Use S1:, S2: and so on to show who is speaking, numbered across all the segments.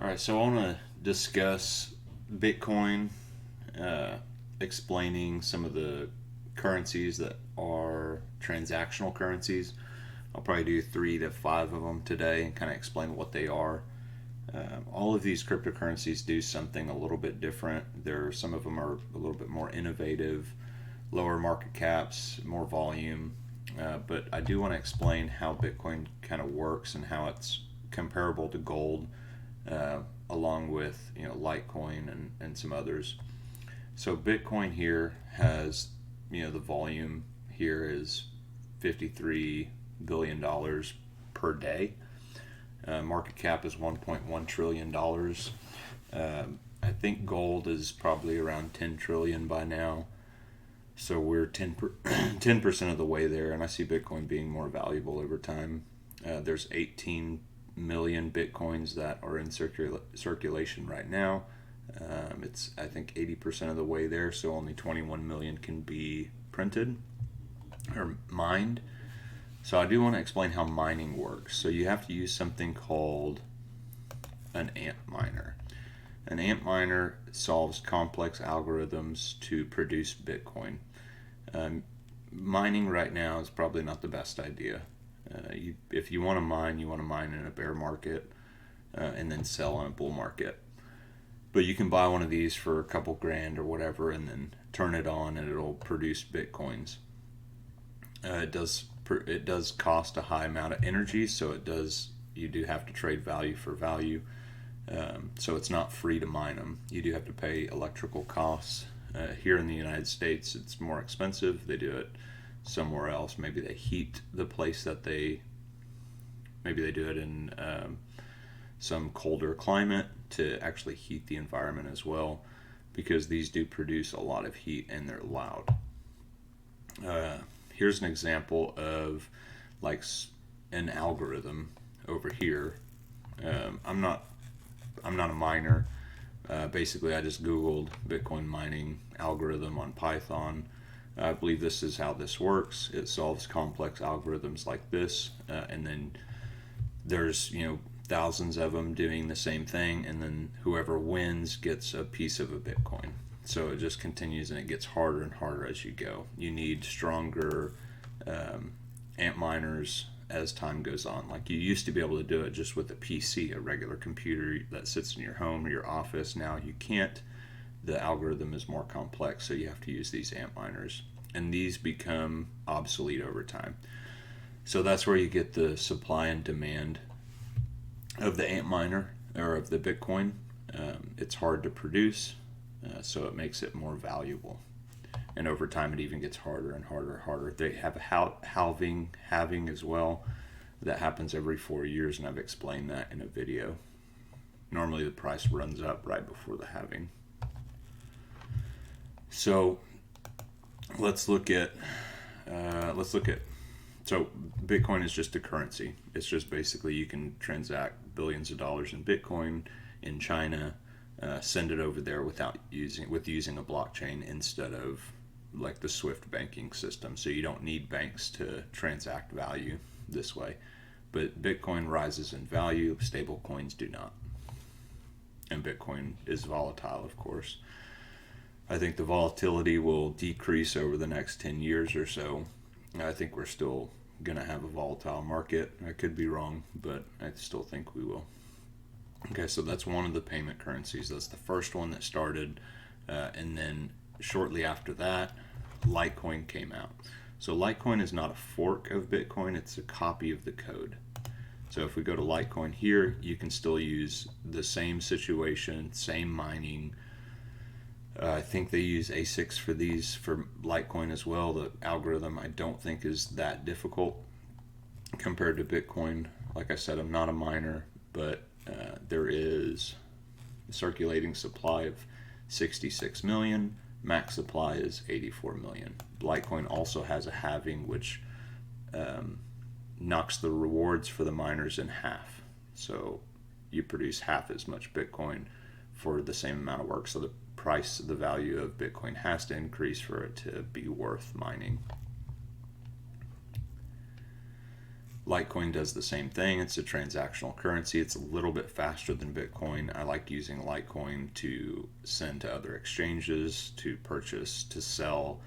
S1: All right, so I want to discuss Bitcoin, uh, explaining some of the currencies that are transactional currencies. I'll probably do 3 to 5 of them today and kind of explain what they are. All of these cryptocurrencies do something a little bit different. Some of them are a little bit more innovative, lower market caps, more volume. But I do want to explain how Bitcoin kind of works and how it's comparable to gold, uh, along with LiteCoin and some others. So Bitcoin here has the volume here is $53 billion per day. Market cap is $1.1 trillion. I think gold is probably around 10 trillion by now. So we're 10% of the way there, and I see Bitcoin being more valuable over time. There's 18 million Bitcoins that are in circulation right now. It's, I think, 80% of the way there, so only 21 million can be printed or mined. So I do want to explain how mining works. So you have to use something called an ant miner. An ant miner solves complex algorithms to produce Bitcoin. Mining right now is probably not the best idea. If you want to mine, you want to mine in a bear market, and then sell in a bull market. But you can buy one of these for a couple grand or whatever, and then turn it on, and it'll produce Bitcoins. It does cost a high amount of energy, so you do have to trade value for value. So it's not free to mine them. You do have to pay electrical costs. Here in the United States, it's more expensive. They do it somewhere else. Maybe they heat the place maybe they do it in some colder climate to actually heat the environment as well, because these do produce a lot of heat and they're loud. Here's an example of like an algorithm over here. I'm not a miner. Basically, I just Googled Bitcoin mining algorithm on Python. I believe this is how this works. It solves complex algorithms like this, and then there's thousands of them doing the same thing, and then whoever wins gets a piece of a Bitcoin. So it just continues, and it gets harder and harder as you go. You need stronger ant miners as time goes on. Like, you used to be able to do it just with a PC, a regular computer that sits in your home or your office. Now you can't. The algorithm is more complex, so you have to use these ant miners, and these become obsolete over time. So that's where you get the supply and demand of the ant miner or of the Bitcoin. It's hard to produce, so it makes it more valuable. And over time, it even gets harder and harder. They have a halving as well. That happens every 4 years, and I've explained that in a video. Normally, the price runs up right before the halving. So let's look at so Bitcoin is just a currency. It's just basically you can transact billions of dollars in Bitcoin in China, send it over there using a blockchain instead of like the Swift banking system. So you don't need banks to transact value this way. But Bitcoin rises in value, stable coins do not. And Bitcoin is volatile, of course. I think the volatility will decrease over the next 10 years or so. I think we're still going to have a volatile market. I could be wrong, but I still think we will. Okay, so that's one of the payment currencies. That's the first one that started. And then shortly after that, LiteCoin came out. So LiteCoin is not a fork of Bitcoin, it's a copy of the code. So if we go to LiteCoin here, you can still use the same situation, same mining. I think they use ASICs for these for LiteCoin as well. The algorithm I don't think is that difficult compared to Bitcoin. Like I said, I'm not a miner, but there is a circulating supply of 66 million. Max supply is 84 million. LiteCoin also has a halving, which knocks the rewards for the miners in half. So you produce half as much Bitcoin for the same amount of work. So the value of Bitcoin has to increase for it to be worth mining. Litecoin does the same thing. It's a transactional currency. It's a little bit faster than Bitcoin. I like using Litecoin to send to other exchanges, to purchase, to sell,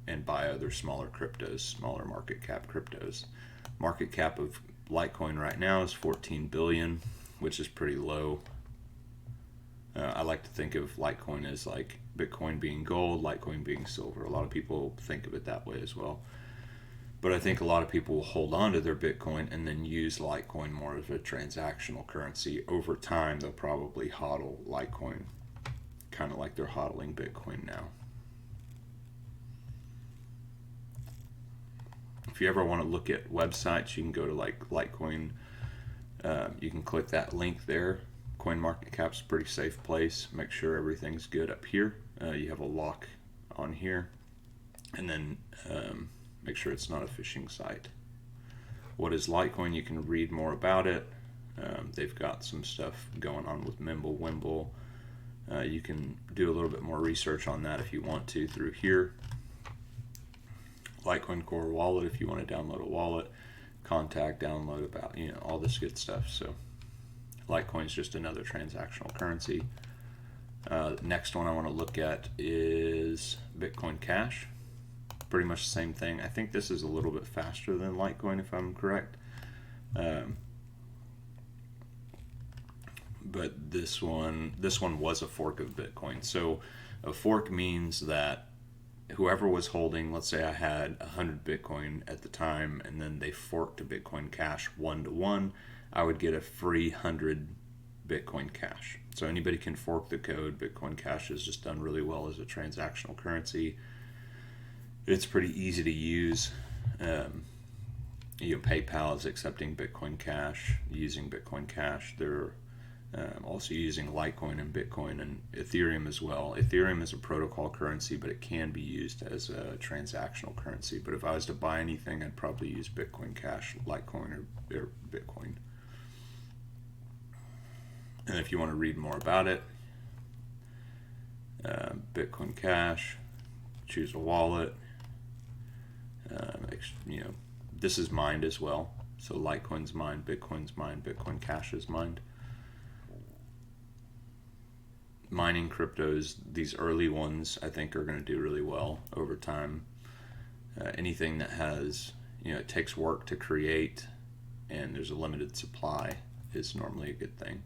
S1: and buy other smaller cryptos, smaller market cap cryptos. Market cap of Litecoin right now is 14 billion, which is pretty low. I like to think of Litecoin as like Bitcoin being gold, Litecoin being silver. A lot of people think of it that way as well. But I think a lot of people will hold on to their Bitcoin and then use Litecoin more as a transactional currency. Over time, they'll probably hodl Litecoin, kind of like they're hodling Bitcoin now. If you ever want to look at websites, you can go to like Litecoin. You can click that link there. CoinMarketCap's a pretty safe place. Make sure everything's good up here. You have a lock on here. And then make sure it's not a phishing site. What is Litecoin? You can read more about it. They've got some stuff going on with Mimblewimble. You can do a little bit more research on that if you want to through here. Litecoin Core Wallet if you want to download a wallet. Contact, download about, all this good stuff. So Litecoin is just another transactional currency. Next one I want to look at is Bitcoin Cash. Pretty much the same thing. I think this is a little bit faster than Litecoin if I'm correct. But this one was a fork of Bitcoin. So a fork means that whoever was holding, let's say I had 100 Bitcoin at the time, and then they forked to Bitcoin Cash 1-to-1, I would get a free 100 Bitcoin Cash. So anybody can fork the code. Bitcoin Cash is just done really well as a transactional currency. It's pretty easy to use. PayPal is accepting Bitcoin Cash, using Bitcoin Cash. They're also using Litecoin and Bitcoin and Ethereum as well. Ethereum is a protocol currency, but it can be used as a transactional currency. But if I was to buy anything, I'd probably use Bitcoin Cash, Litecoin, or Bitcoin. And if you want to read more about it, Bitcoin Cash, choose a wallet. This is mined as well. So Litecoin's mined, Bitcoin's mined, Bitcoin Cash is mined. Mining cryptos, these early ones, I think are going to do really well over time. Anything that has, it takes work to create and there's a limited supply is normally a good thing.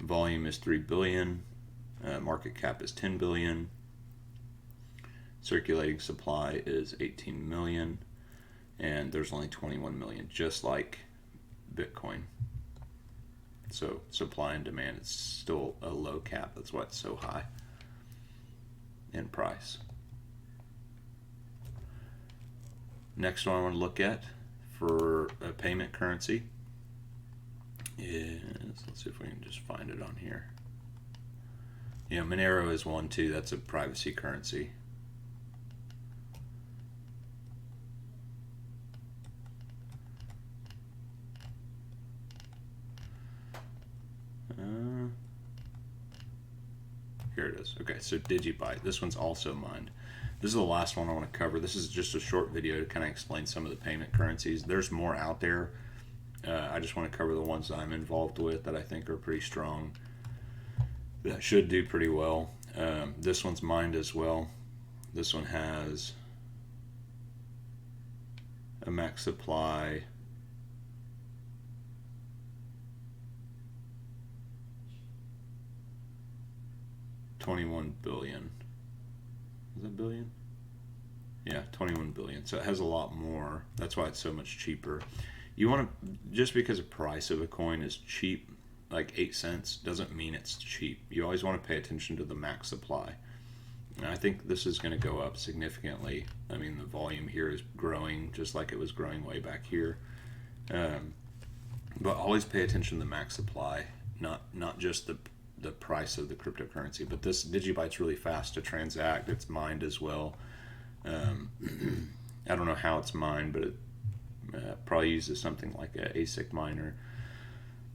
S1: Volume is 3 billion. Market cap is 10 billion. Circulating supply is 18 million. And there's only 21 million, just like Bitcoin. So supply and demand is still a low cap. That's why it's so high in price. Next one I want to look at for a payment currency is, let's see if we can just find it on here. Monero is one too. That's a privacy currency. Here it is. Okay, so DigiByte. This one's also mined. This is the last one I want to cover. This is just a short video to kind of explain some of the payment currencies. There's more out there. I just want to cover the ones that I'm involved with that I think are pretty strong, that should do pretty well. This one's mined as well. This one has a max supply. $21 billion. Is that billion? Yeah, 21 billion. So it has a lot more. That's why it's so much cheaper. You want to, just because the price of a coin is cheap, like 8 cents, doesn't mean it's cheap. You always want to pay attention to the max supply. And I think this is going to go up significantly. I mean, the volume here is growing just like it was growing way back here. But always pay attention to the max supply, not just the price of the cryptocurrency. But this DigiByte's really fast to transact. It's mined as well. I don't know how it's mined, but it probably uses something like an ASIC miner.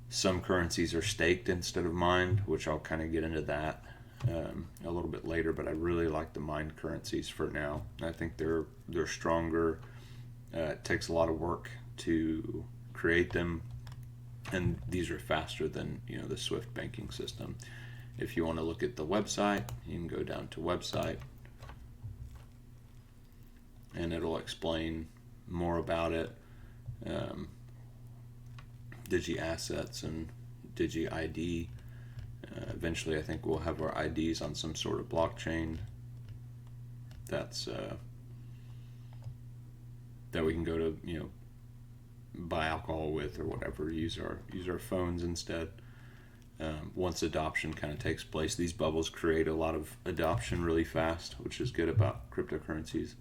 S1: Some currencies are staked instead of mined, which I'll kind of get into that a little bit later. But I really like the mined currencies for now. I think they're stronger. It takes a lot of work to create them, and these are faster than the Swift banking system. If you want to look at the website, you can go down to website, and it'll explain more about it. Digi assets and Digi ID. Eventually, I think we'll have our IDs on some sort of blockchain. That's that we can go to, buy alcohol with or whatever. Use our phones instead. Once adoption kind of takes place, these bubbles create a lot of adoption really fast, which is good about cryptocurrencies.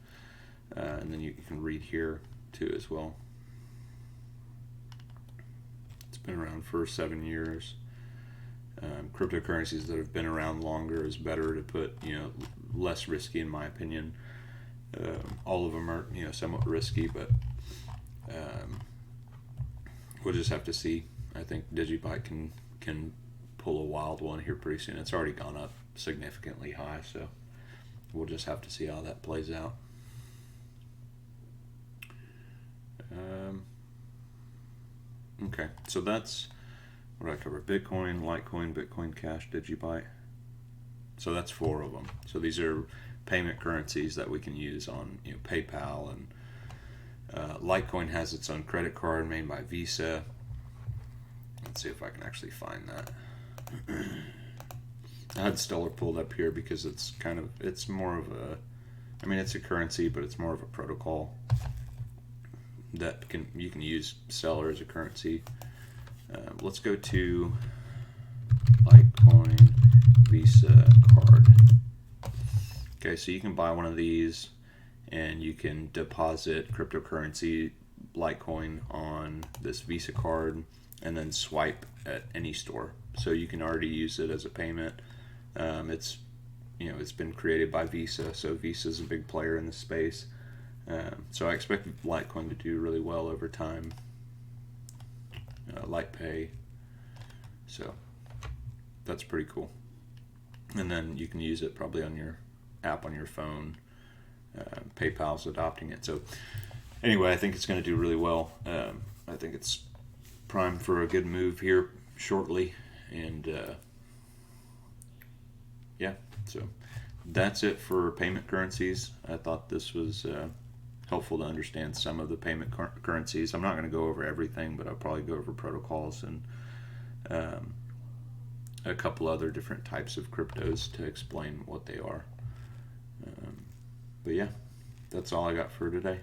S1: And then you can read here too as well. It's been around for 7 years. Cryptocurrencies that have been around longer is better to put, less risky in my opinion. All of them are, somewhat risky, but we'll just have to see. I think DigiByte can pull a wild one here pretty soon. It's already gone up significantly high, so we'll just have to see how that plays out. Okay, so that's what I cover: Bitcoin, LiteCoin, Bitcoin Cash, DigiByte. So that's 4 of them. So these are payment currencies that we can use on PayPal, and LiteCoin has its own credit card made by Visa. Let's see if I can actually find that. I had Stellar pulled up here because it's more of a, it's a currency, but it's more of a protocol that you can use Stellar as a currency. Let's go to LiteCoin Visa card. Okay, so you can buy one of these and you can deposit cryptocurrency Litecoin on this Visa card and then swipe at any store. So you can already use it as a payment. It's been created by Visa, so Visa's a big player in the space. So I expect Litecoin to do really well over time. LitePay, so that's pretty cool. And then you can use it probably on your app on your phone. PayPal's adopting it. So anyway, I think it's going to do really well. I think it's primed for a good move here shortly. And yeah, so that's it for payment currencies. I thought this was helpful to understand some of the payment currencies. I'm not going to go over everything, but I'll probably go over protocols and a couple other different types of cryptos to explain what they are. But yeah, that's all I got for today.